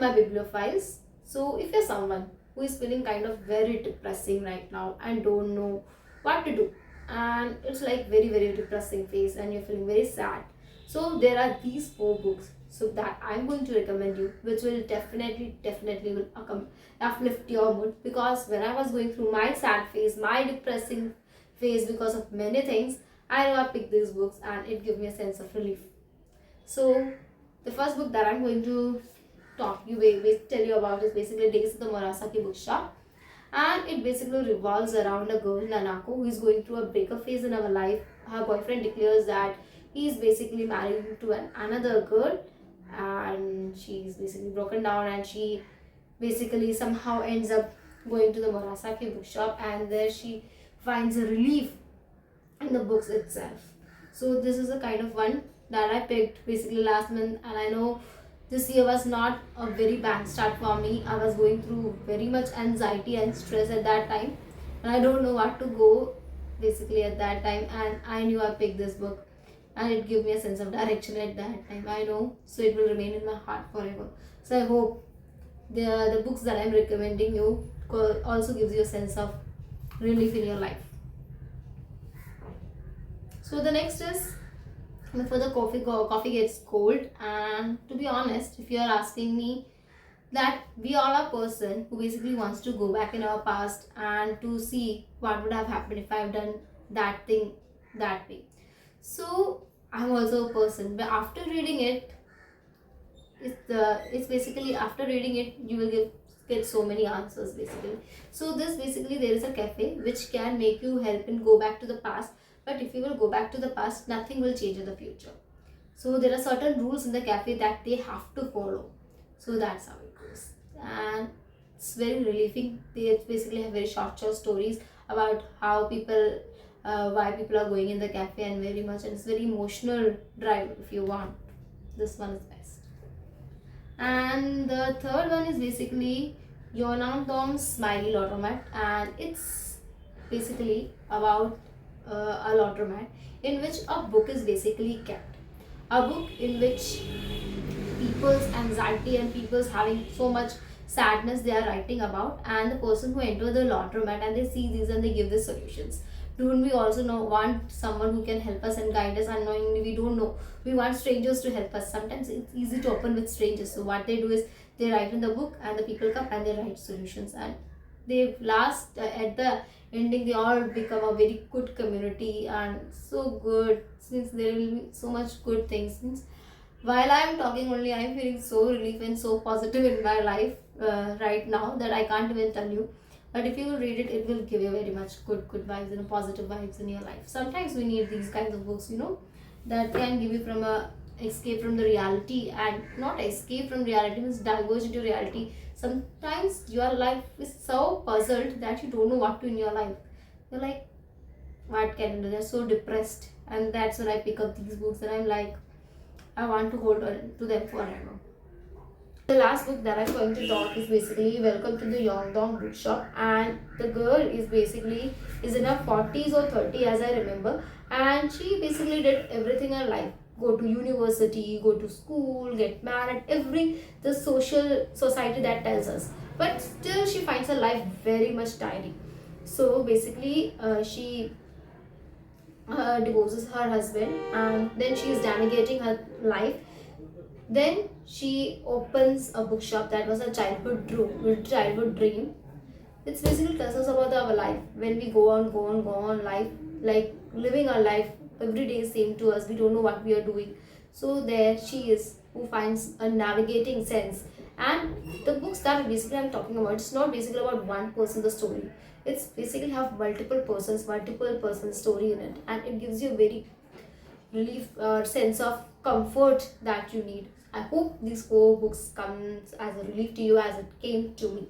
and my bibliophiles. So if you're someone who is feeling kind of very depressing right now and don't know what to do, and it's like very depressing phase and you're feeling very sad, so there are these four books so that I'm going to recommend you, which will definitely will uplift your mood. Because when I was going through my sad phase, my depressing phase because of many things, I know I picked these books and it gave me a sense of relief. So the first book that I'm going to tell you about is basically Days of the Murasaki Bookshop, and it basically revolves around a girl, Nanako, who is going through a breakup phase in her life. Her boyfriend declares that he is basically married to another girl, and she's basically broken down, and she basically somehow ends up going to the Murasaki bookshop, and there she finds a relief in the books itself. So this is a kind of one that I picked basically last month, and I know this year was not a very bad start for me. I was going through very much anxiety and stress at that time, and I don't know what to go basically at that time, and I knew I picked this book and it gave me a sense of direction at that time. I know, so it will remain in my heart forever. So I hope the books that I'm recommending you also gives you a sense of relief in your life. So the next is before the coffee gets cold. And to be honest, if you are asking me, that we all are a person who basically wants to go back in our past and to see what would have happened if I've done that thing that way. So I'm also a person, but after reading it, it's basically after reading it you will get so many answers basically. So this basically, there is a cafe which can make you help in go back to the past, but if you will go back to the past, nothing will change in the future. So there are certain rules in the cafe that they have to follow. So that's how it goes, and it's very relieving. They basically have very short stories about how people why people are going in the cafe and very much, and it's very emotional drive if you want. This one is best. And the third one is basically Yonam Dom's Smiley Laundromat, and it's basically about a laundromat in which a book is basically kept. A book in which people's anxiety and people's having so much sadness they are writing about, and the person who enter the laundromat and they see these and they give the solutions. Don't we also want someone who can help us and guide us unknowingly? We don't know. We want strangers to help us. Sometimes it's easy to open with strangers. So what they do is they write in the book and the people come and they write solutions, and they last at the ending they all become a very good community and so good. Since there will be so much good things. Means while I am talking only, I am feeling so relief and so positive in my life right now that I can't even tell you. But if you read it, it will give you very much good vibes and positive vibes in your life. Sometimes we need these kinds of books, that can give you from a escape from the reality, and not escape from reality means diverge into reality. Sometimes your life is so puzzled that you don't know what to in your life. You're like, what can I do? They're so depressed, and that's when I pick up these books and I'm like, I want to hold on to them forever. The last book that I'm going to talk is basically Welcome to the Yongdong Bookshop, and the girl is basically is in her 40s or 30 as I remember, and she basically did everything in her life. Go to university, go to school, get married, the society that tells us. But still she finds her life very much tiring. So basically she divorces her husband, and then she is navigating her life. Then she opens a bookshop that was a childhood dream. It's basically tells us about our life when we go on life, like living our life every day is same to us. We don't know what we are doing. So there she is who finds a navigating sense. And the books that basically I'm talking about, it's not basically about one person the story. It's basically have multiple persons story in it, and it gives you a very relief sense of comfort that you need. I hope these four books comes as a relief to you as it came to me.